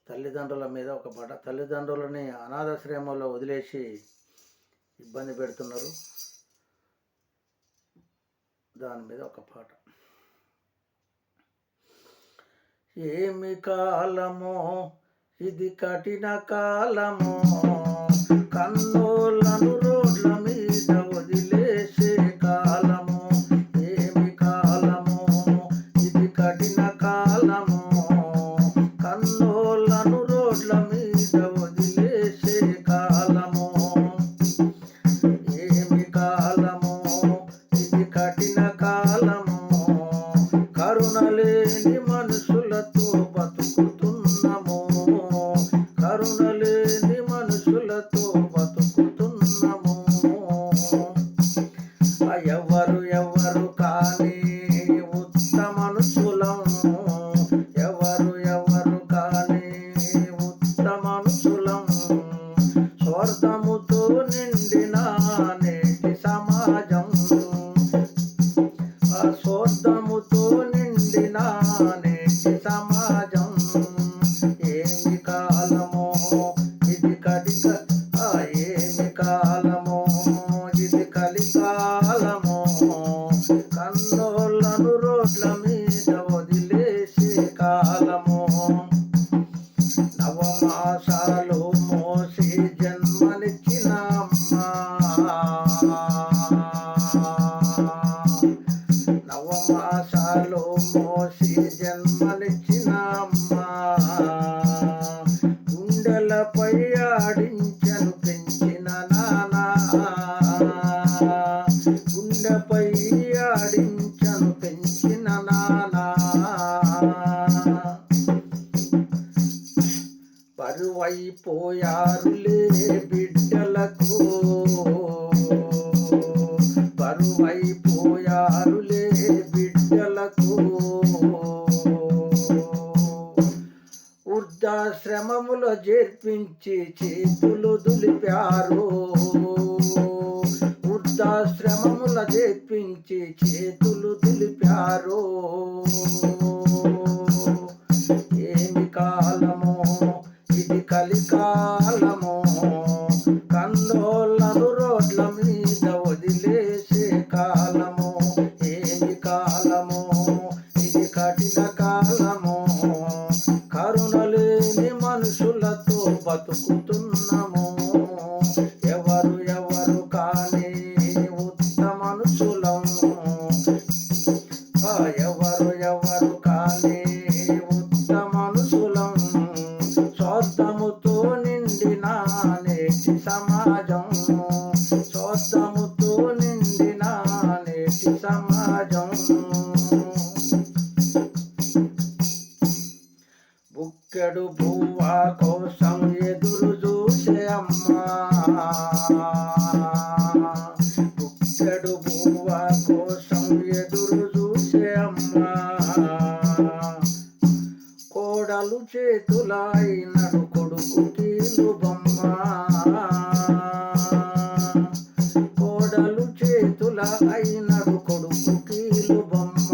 తల్లిదండ్రుల మీద ఒక పాట. తల్లిదండ్రులని అనాథాశ్రమంలో వదిలేసి ఇబ్బంది పెడుతున్నారు. దాని మీద ఒక పాట. ఏమి కాలమో ఇది కఠిన కాలమో, కన్నోళ్ళను రోడ్ల మీద వదిలేసే కాలము. ఏమి కాలమో ఇది కఠిన కాలము, కన్నోళ్ళను రోడ్ల మీద వదిలేసే కాలము. ఏమి కాలమో ఇది కఠిన కాలము, కరుణలేని మనుషులతో బతుకుతున్నాము. కరుణలేని మనుషులతో బతుకుతున్నాము. ఎవరు కానీ ఉత్తమ మనుషులం. ఎవరు కానీ ఉత్తమ మనుషులం. స్వార్థముతో నిండిన నేటి సమాజం. స్వార్థముతో నిండిన నేటి సమాజం. ఏమి కాలమో ఇది ఏమి కాలమో ఇది కలికాలమో, కన్నోళ్ళను రోడ్ల మీద వదిలేసే కాలము. నవమాసాలు మోసి జన్మనిచ్చిన అమ్మా, నవమాసాలు మోసి జన్మనిచ్చిన అమ్మా, గుండెలపై ఆడించను పెంచిన నానా, గుండెపై ఆడించను పెంచిన నానా. బరువైపోయారులే బిడ్డలకు, బరువైపోయారులే బిడ్డలకు. వృద్ధాశ్రమములో చేర్పించి చేతులు దులిపారు. వృద్ధాశ్రమములో చేర్పించి చేతులు దులిపారు. ఏమి కాలమో ఇది కలికాలము, కన్నోళ్ళను రోడ్ల మీద వదిలేసే కాలము. ఏమి కాలము ఇది కఠిన కాలము, కరుణలేని మనుషులతో బతుకుతున్నాము. ఎవరు కానీ ఉత్తమ మనుషులం. ఎవరు కానీ ఉత్తమ మనుషులం. స్వార్థముతో నిండిన నేటి సమాజం. స్వార్థముతో నిండిన నేటి సమాజం. బుక్కెడు పువ్వా కోసం ఎదురు చూసే అమ్మా, బుక్కెడు పువ్వా కోసం ఎదురు చూసే అమ్మా, కోడలు చేతుల అయినడు కొడుకు కీలు బొమ్మ, కోడలు చేతుల అయినడు కొడుకు కీలు బొమ్మ.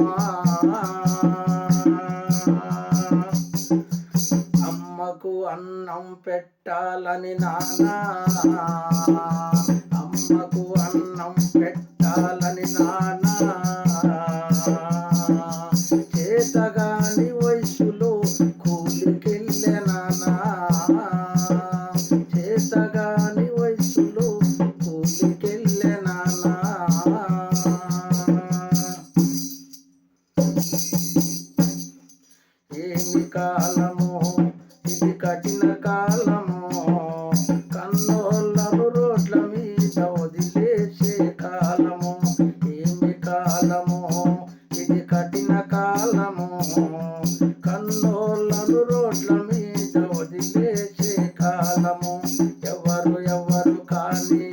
అమ్మకు అన్నం పెట్టాలని నానా, అమ్మకు అన్నం పెట్టాలని నానా, చేతగాని వయసులో కూలికెళ్ళే నానా, చేతగాని వయసులో కూలికెళ్ళే నానా. ఏమి కాలమో ఇది కఠిన కాలము, కన్నోళ్ళను రోడ్ల మీద వదిలేసే కాలము. ఏమి కాలమో ఇది కఠిన కాలము, కన్నోళ్ళను రోడ్ల మీద వదిలేసే కాలము. ఎవరు కానీ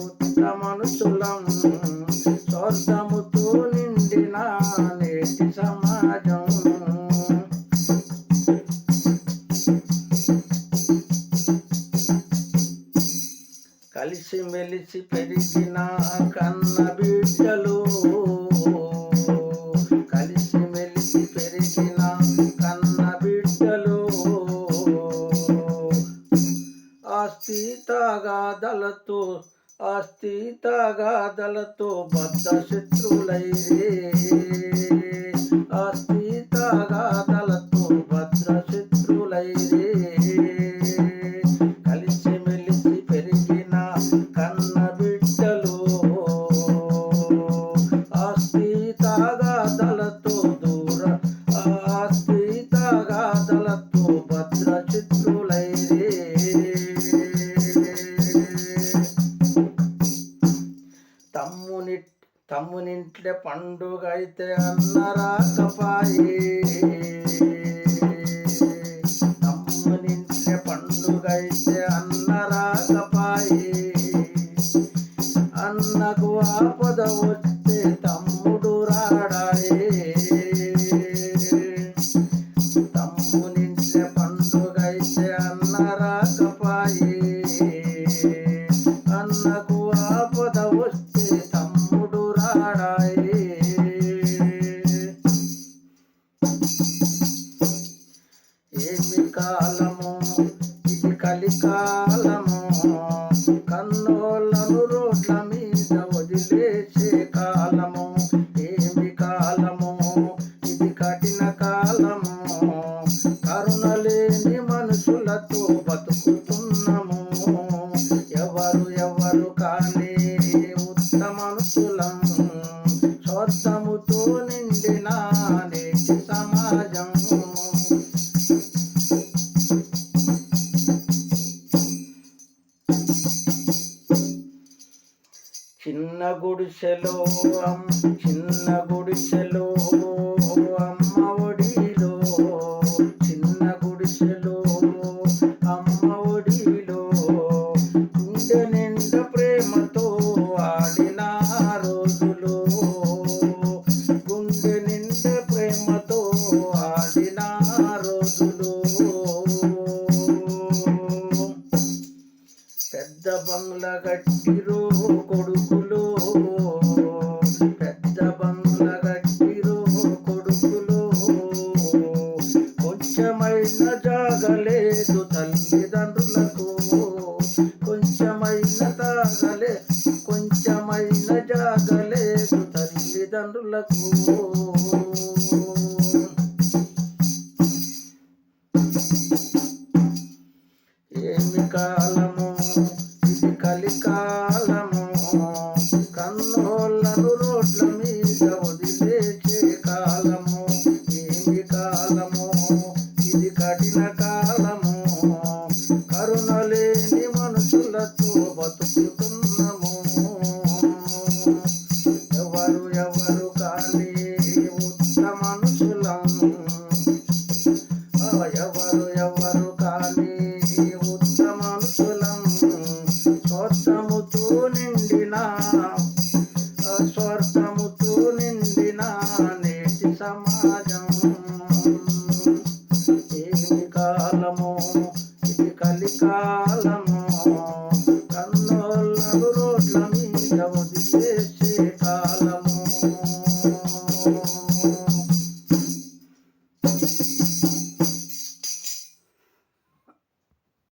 ఉత్తమ మనుషులం. స్వార్థముతో నిండిన నేటి సమాజం. కలిసిమెలిసి పెరిగిన కన్న బిడ్డలు, కలిసిమెలిసి పెరిగిన కన్న బిడ్డలు. తాగాదలతో ఆస్తి తాగాదలతో బద్ధ శత్రులైరే. ఆస్తి తాగాదలతో భద్ర శత్రులైరే. కలిసి మెలిసి పెరిగిన కన్న బిడ్డలు ఆస్తి తాగాదలతో దూర ఆస్తి తాగాదలతో భద్ర శత్రులైరే. తమ్మునింట్లే పండుగ అయితే అన్నరాకపాయే. తమ్మునింట్లే పండుగ అయితే అన్నరాకపాయే. అన్నకు ఆపద వస్తే తమ్ముడు రాడాయే. తమ్మునింట్లే పండుగ అయితే అన్నరాకపాయే. అన్నకు ఆపద వస్తే తమ్ముడు రాడాయే. ఏమి కాలము ఇది కలికాలము. కన్నోళ్ళను రోడ్ల మీద వదిలేసే కాలము. ఏమి కాలము ఇది కఠిన కాలము. కరుణ లేని మనుషులతో బతుకుతున్నాము. ఎవరు కానీ ఉత్తమనుషులం. స్వార్థముతో నిండిన నేటి సమాజం. చిన్న గుడిసెలో అమ్మ ఒడిలో. చిన్న గుడిసెలో అమ్మ ఒడిలో. గుండె నిండా ప్రేమతో ఆడిన రోజులు. గుండె నిండా ప్రేమతో ఆడిన రోజులు. పెద్ద బంగ్లా గట్టిరో కొడుకులు. పెద్ద బంగ్లా గట్టిరో కొడుకులు. కొంచెమైన జాగలేదు తల్లిదండ్రులకు. కొంచెమైన జాగలేదు తల్లిదండ్రులకు. ఏమి కాలము ఇది కలికాలము. కన్నోళ్ళను రోడ్ల మీద వదిలేసే కాలము. ఏమి కాలము ఇది కఠిన కాలము. కరుణ లేని మనుషులతో బతుకుతున్నాము. ఎవరు కానీ ఉత్తమనుషులం. ఎవరు కానీ ఉత్తమనుషులం. స్వార్థముతో నిండిన నేటి సమాజం. ఏమి కాలము ఇది కలికాలము. కన్నోళ్ళను రోడ్ల మీద వదిలే